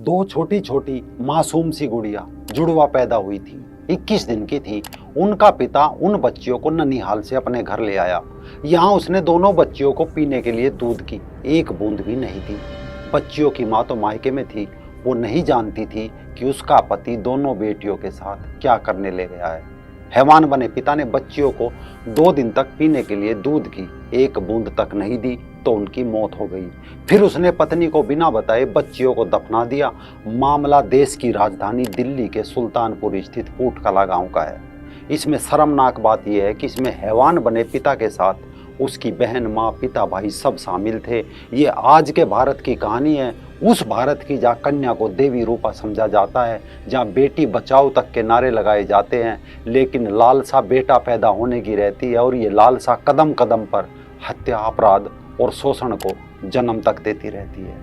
दो छोटी छोटी मासूम सी गुड़िया जुड़वा पैदा हुई थी। 21 दिन की थी। उनका पिता उन बच्चियों को ननिहाल से अपने घर ले आया। यहाँ उसने दोनों बच्चियों को पीने के लिए दूध की एक बूंद भी नहीं दी। बच्चियों की माँ तो मायके में थी। वो नहीं जानती थी कि उसका पति दोनों बेटियों के साथ क्या करने ले गया है। हैवान बने पिता ने बच्चियों को 2 दिन तक पीने के लिए दूध की एक बूंद तक नहीं दी तो उनकी मौत हो गई। फिर उसने पत्नी को बिना बताए बच्चियों को दफना दिया। मामला देश की राजधानी दिल्ली के सुल्तानपुर स्थित पूटकला गांव का है। इसमें शर्मनाक बात यह है कि इसमें हैवान बने पिता के साथ उसकी बहन, माँ, पिता, भाई सब शामिल थे। ये आज के भारत की कहानी है, उस भारत की जहाँ कन्या को देवी रूपा समझा जाता है, जहाँ बेटी बचाओ तक के नारे लगाए जाते हैं, लेकिन लालसा बेटा पैदा होने की रहती है और ये लालसा कदम कदम पर हत्या, अपराध और शोषण को जन्म तक देती रहती है।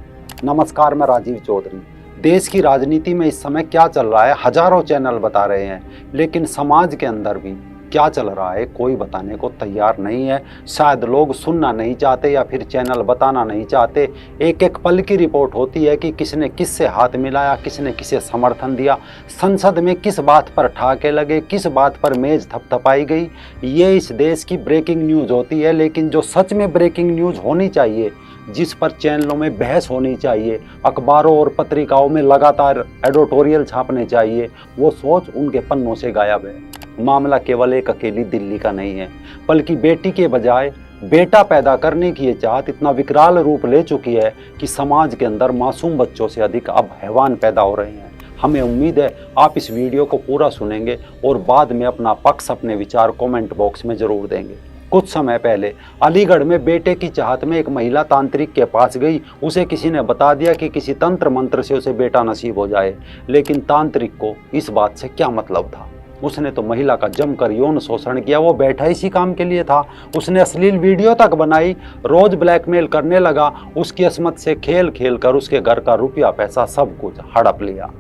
नमस्कार, मैं राजीव चौधरी। देश की राजनीति में इस समय क्या चल रहा है हजारों चैनल बता रहे हैं, लेकिन समाज के अंदर भी क्या चल रहा है कोई बताने को तैयार नहीं है। शायद लोग सुनना नहीं चाहते या फिर चैनल बताना नहीं चाहते। एक एक पल की रिपोर्ट होती है कि किसने किससे हाथ मिलाया, किसने किसे समर्थन दिया, संसद में किस बात पर ठाके लगे, किस बात पर मेज थपथपाई गई। ये इस देश की ब्रेकिंग न्यूज़ होती है। लेकिन जो सच में ब्रेकिंग न्यूज़ होनी चाहिए, जिस पर चैनलों में बहस होनी चाहिए, अखबारों और पत्रिकाओं में लगातार एडिटोरियल छापने चाहिए, वो सोच उनके पन्नों से गायब है। मामला केवल एक अकेली दिल्ली का नहीं है, बल्कि बेटी के बजाय बेटा पैदा करने की ये चाहत इतना विकराल रूप ले चुकी है कि समाज के अंदर मासूम बच्चों से अधिक अब हैवान पैदा हो रहे हैं। हमें उम्मीद है आप इस वीडियो को पूरा सुनेंगे और बाद में अपना पक्ष, अपने विचार कमेंट बॉक्स में जरूर देंगे। कुछ समय पहले अलीगढ़ में बेटे की चाहत में एक महिला तांत्रिक के पास गई। उसे किसी ने बता दिया कि किसी तंत्र मंत्र से उसे बेटा नसीब हो जाए, लेकिन तांत्रिक को इस बात से क्या मतलब था। उसने तो महिला का जमकर यौन शोषण किया। वो बैठा इसी काम के लिए था। उसने अश्लील वीडियो तक बनाई, रोज ब्लैकमेल करने लगा। उसकी अस्मत से खेल खेल कर उसके घर का रुपया पैसा सब कुछ हड़प लिया।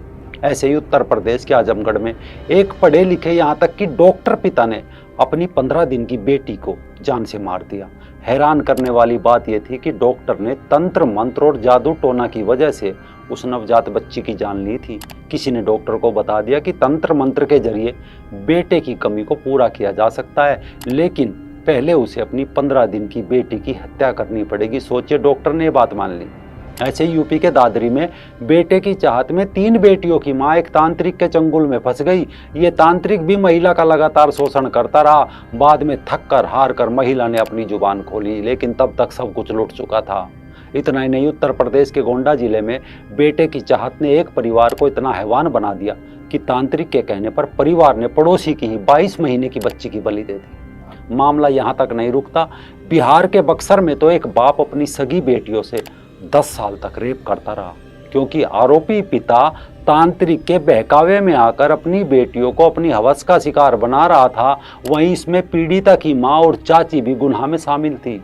ऐसे ही उत्तर प्रदेश के आजमगढ़ में एक पढ़े लिखे, यहाँ तक कि डॉक्टर पिता ने अपनी 15 दिन की बेटी को जान से मार दिया। हैरान करने वाली बात यह थी कि डॉक्टर ने तंत्र मंत्र और जादू टोना की वजह से उस नवजात बच्ची की जान ली थी। किसी ने डॉक्टर को बता दिया कि तंत्र मंत्र के जरिए बेटे की कमी को पूरा किया जा सकता है, लेकिन पहले उसे अपनी 15 दिन की बेटी की हत्या करनी पड़ेगी। सोचिए, डॉक्टर ने बात मान ली। ऐसे यूपी के दादरी में बेटे की चाहत में 3 बेटियों की मां एक तांत्रिक के चंगुल में फंस गई। ये तांत्रिक भी महिला का लगातार शोषण करता रहा। बाद में थक कर हार कर महिला ने अपनी जुबान खोली, लेकिन तब तक सब कुछ लुट चुका था। इतना ही नहीं, उत्तर प्रदेश के गोंडा जिले में बेटे की चाहत ने एक परिवार को इतना हैवान बना दिया कि तांत्रिक के कहने पर परिवार ने पड़ोसी की ही 22 महीने की बच्ची की बलि दे दी। मामला यहाँ तक नहीं रुकता। बिहार के बक्सर में तो एक बाप अपनी सगी बेटियों से 10 साल तक रेप करता रहा, क्योंकि आरोपी पिता तांत्रिक के बहकावे में आकर अपनी बेटियों को अपनी हवस का शिकार बना रहा था। वहीं इसमें पीड़िता की मां और चाची भी गुनाह में शामिल थी।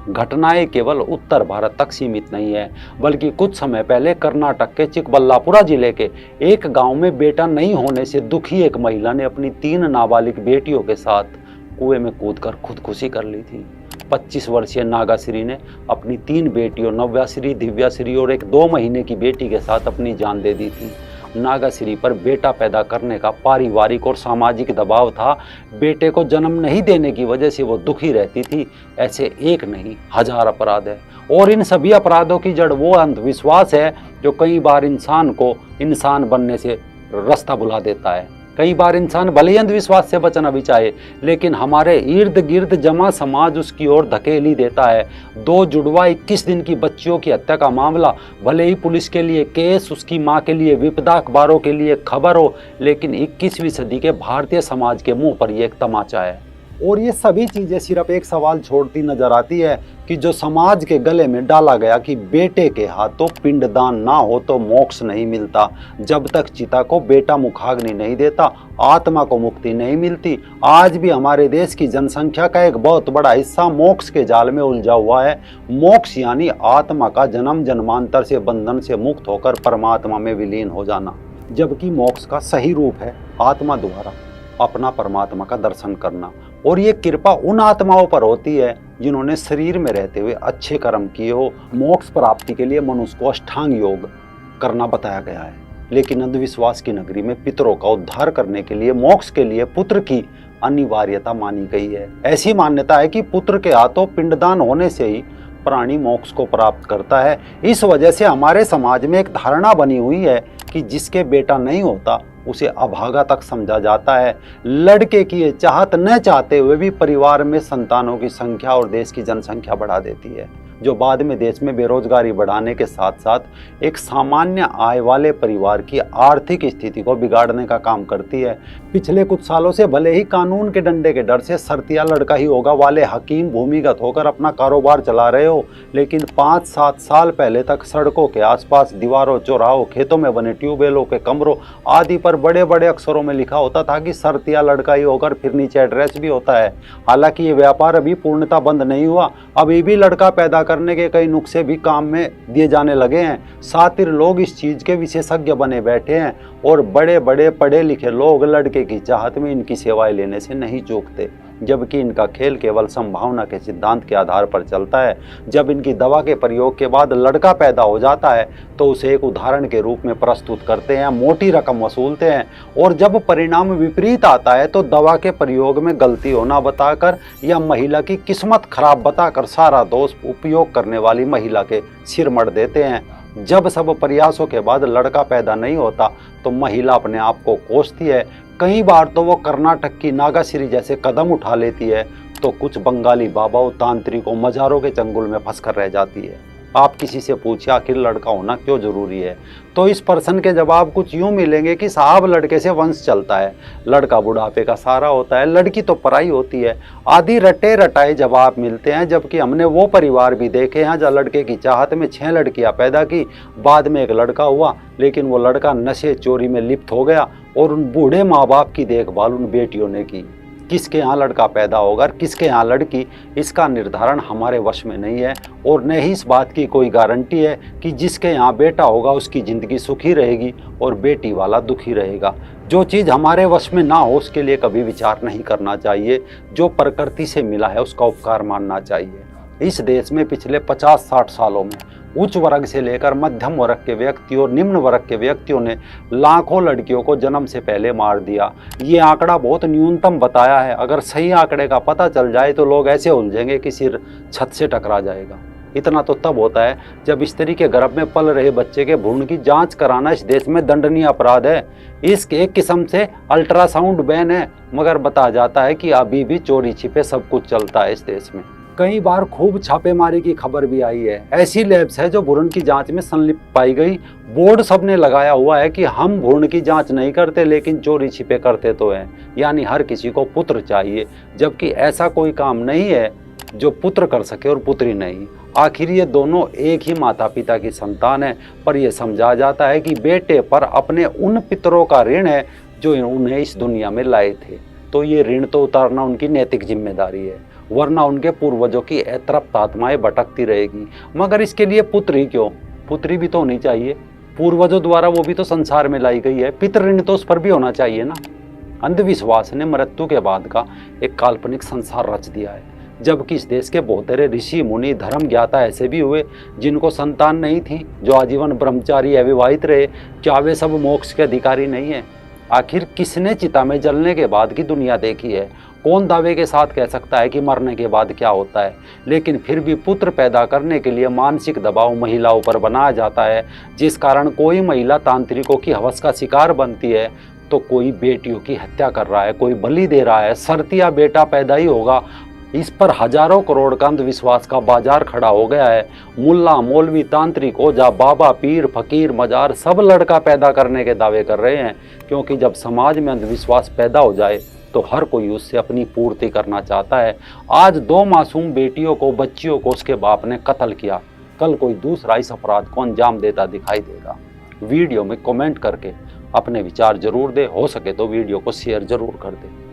घटनाएं केवल उत्तर भारत तक सीमित नहीं है, बल्कि कुछ समय पहले कर्नाटक के चिकबल्लापुरा जिले के एक गांव में बेटा नहीं होने से दुखी एक महिला ने अपनी 3 नाबालिग बेटियों के साथ कुएं में कूदकर खुदकुशी कर ली थी। 25 वर्षीय नागाश्री ने अपनी 3 बेटियों नव्याश्री, दिव्याश्री और एक 2 महीने की बेटी के साथ अपनी जान दे दी थी। नागाश्री पर बेटा पैदा करने का पारिवारिक और सामाजिक दबाव था। बेटे को जन्म नहीं देने की वजह से वो दुखी रहती थी। ऐसे एक नहीं, हजार अपराध है, और इन सभी अपराधों की जड़ वो अंधविश्वास है जो कई बार इंसान को इंसान बनने से रास्ता भुला देता है। कई बार इंसान भले ही अंधविश्वास से बचना भी चाहे, लेकिन हमारे इर्द गिर्द जमा समाज उसकी ओर धकेल ही देता है। 2 जुड़वा 21 दिन की बच्चियों की हत्या का मामला भले ही पुलिस के लिए केस, उसकी मां के लिए विपदा, अखबारों के लिए खबर हो, लेकिन 21वीं सदी के भारतीय समाज के मुंह पर यह एक तमाचा है। और ये सभी चीज़ें सिर्फ एक सवाल छोड़ती नजर आती है कि जो समाज के गले में डाला गया कि बेटे के हाथों पिंडदान ना हो तो मोक्ष नहीं मिलता। जब तक चिता को बेटा मुखाग्नि नहीं देता, आत्मा को मुक्ति नहीं मिलती। आज भी हमारे देश की जनसंख्या का एक बहुत बड़ा हिस्सा मोक्ष के जाल में उलझा हुआ है। मोक्ष यानी आत्मा का जन्म जन्मांतर से बंधन से मुक्त होकर परमात्मा में विलीन हो जाना, जबकि मोक्ष का सही रूप है आत्मा द्वारा अपना परमात्मा का दर्शन करना। और ये कृपा उन आत्माओं पर होती है जिन्होंने शरीर में रहते हुए अच्छे कर्म किए हो। मोक्ष प्राप्ति के लिए मनुष्य को अष्टांग योग करना बताया गया है। लेकिन अंधविश्वास की नगरी में पितरों का उद्धार करने के लिए, मोक्ष के लिए पुत्र की अनिवार्यता मानी गई है। ऐसी मान्यता है कि पुत्र के हाथों पिंडदान होने से ही प्राणी मोक्ष को प्राप्त करता है। इस वजह से हमारे समाज में एक धारणा बनी हुई है कि जिसके बेटा नहीं होता उसे अभागा तक समझा जाता है। लड़के की ये चाहत न चाहते हुए भी परिवार में संतानों की संख्या और देश की जनसंख्या बढ़ा देती है, जो बाद में देश में बेरोजगारी बढ़ाने के साथ साथ एक सामान्य आय वाले परिवार की आर्थिक स्थिति को बिगाड़ने का काम करती है। पिछले कुछ सालों से भले ही कानून के डंडे के डर से शर्तिया लड़का ही होगा वाले हकीम भूमिगत होकर अपना कारोबार चला रहे हो, लेकिन 5-7 साल पहले तक सड़कों के आसपास, दीवारों, चौराहों, खेतों में बने ट्यूबवेलों के कमरों आदि पर बड़े बड़े अक्षरों में लिखा होता था कि शर्तिया लड़का ही होकर, फिर नीचे एड्रेस भी होता है। हालांकि ये व्यापार अभी पूर्णतः बंद नहीं हुआ, अभी भी लड़का पैदा करने के कई नुस्खे भी काम में दिए जाने लगे हैं। सातिर लोग इस चीज के विशेषज्ञ बने बैठे हैं और बड़े बड़े पढ़े लिखे लोग लड़के की चाहत में इनकी सेवाएं लेने से नहीं चूकते, जबकि इनका खेल केवल संभावना के सिद्धांत के आधार पर चलता है। जब इनकी दवा के प्रयोग के बाद लड़का पैदा हो जाता है तो उसे एक उदाहरण के रूप में प्रस्तुत करते हैं, मोटी रकम वसूलते हैं, और जब परिणाम विपरीत आता है तो दवा के प्रयोग में गलती होना बताकर या महिला की किस्मत खराब बताकर सारा दोष उपयोग करने वाली महिला के सिर मढ़ देते हैं। जब सब प्रयासों के बाद लड़का पैदा नहीं होता तो महिला अपने आप को कोसती है। कई बार तो वो कर्नाटक की नागाश्री जैसे कदम उठा लेती है, तो कुछ बंगाली बाबाओं, तांत्रिकों, मजारों के चंगुल में फंस कर रह जाती है। आप किसी से पूछिए आखिर लड़का होना क्यों जरूरी है, तो इस प्रश्न के जवाब कुछ यूं मिलेंगे कि साहब लड़के से वंश चलता है, लड़का बुढ़ापे का सहारा होता है, लड़की तो पराई होती है, आदि रटे रटाए जवाब मिलते हैं। जबकि हमने वो परिवार भी देखे हैं जहाँ लड़के की चाहत में 6 लड़कियां पैदा की, बाद में एक लड़का हुआ, लेकिन वो लड़का नशे चोरी में लिप्त हो गया और उन बूढ़े माँ बाप की देखभाल उन बेटियों ने की। किसके यहाँ लड़का पैदा होगा और किसके यहाँ लड़की, इसका निर्धारण हमारे वश में नहीं है, और न ही इस बात की कोई गारंटी है कि जिसके यहाँ बेटा होगा उसकी ज़िंदगी सुखी रहेगी और बेटी वाला दुखी रहेगा। जो चीज़ हमारे वश में ना हो उसके लिए कभी विचार नहीं करना चाहिए। जो प्रकृति से मिला है उसका उपकार मानना चाहिए। इस देश में पिछले 50-60 सालों में उच्च वर्ग से लेकर मध्यम वर्ग के व्यक्ति और निम्न वर्ग के व्यक्तियों ने लाखों लड़कियों को जन्म से पहले मार दिया। ये आंकड़ा बहुत न्यूनतम बताया है। अगर सही आंकड़े का पता चल जाए तो लोग ऐसे उलझेंगे कि सिर छत से टकरा जाएगा। इतना तो तब होता है जब स्त्री के गर्भ में पल रहे बच्चे के भ्रूण की जांच कराना इस देश में दंडनीय अपराध है। इसके एक किस्म से अल्ट्रासाउंड बैन है, मगर बताया जाता है कि अभी भी चोरी छिपे सब कुछ चलता है इस देश में। कई बार खूब छापेमारी की खबर भी आई है। ऐसी लैब्स है जो भ्रूण की जांच में संलिप्त पाई गई। बोर्ड सबने लगाया हुआ है कि हम भ्रूण की जांच नहीं करते लेकिन चोरी छिपे करते तो हैं, यानी हर किसी को पुत्र चाहिए, जबकि ऐसा कोई काम नहीं है जो पुत्र कर सके और पुत्री नहीं। आखिर ये दोनों एक ही माता पिता की संतान है, पर यह समझा जाता है कि बेटे पर अपने उन पितरों का ऋण है जो उन्हें इस दुनिया में लाए थे, तो ये ऋण तो उतारना उनकी नैतिक जिम्मेदारी है, वरना उनके पूर्वजों की अतृप्त आत्माएं भटकती रहेगी। मगर इसके लिए पुत्र ही क्यों, पुत्री भी तो होनी चाहिए। पूर्वजों द्वारा वो भी तो संसार में लाई गई है, पितृ ऋण तो उस पर भी होना चाहिए ना। अंधविश्वास ने मृत्यु के बाद का एक काल्पनिक संसार रच दिया है, जबकि इस देश के बहुत सारे ऋषि मुनि धर्म ज्ञाता ऐसे भी हुए जिनको संतान नहीं थी, जो आजीवन ब्रह्मचारी अविवाहित रहे। क्या वे सब मोक्ष के अधिकारी नहीं है? आखिर किसने चिता में जलने के बाद की दुनिया देखी है? कौन दावे के साथ कह सकता है कि मरने के बाद क्या होता है? लेकिन फिर भी पुत्र पैदा करने के लिए मानसिक दबाव महिलाओं पर बनाया जाता है, जिस कारण कोई महिला तांत्रिकों की हवस का शिकार बनती है तो कोई बेटियों की हत्या कर रहा है, कोई बलि दे रहा है। शर्तिया बेटा पैदा ही होगा, इस पर हजारों करोड़ का अंधविश्वास का बाजार खड़ा हो गया है। मुल्ला, मौलवी, तांत्रिक, ओझा, बाबा, पीर, फकीर, मजार सब लड़का पैदा करने के दावे कर रहे हैं, क्योंकि जब समाज में अंधविश्वास पैदा हो जाए तो हर कोई उससे अपनी पूर्ति करना चाहता है। आज 2 मासूम बेटियों को, बच्चियों को उसके बाप ने कत्ल किया, कल कोई दूसरा इस अपराध को अंजाम देता दिखाई देगा। वीडियो में कमेंट करके अपने विचार जरूर दे, हो सके तो वीडियो को शेयर जरूर कर दे।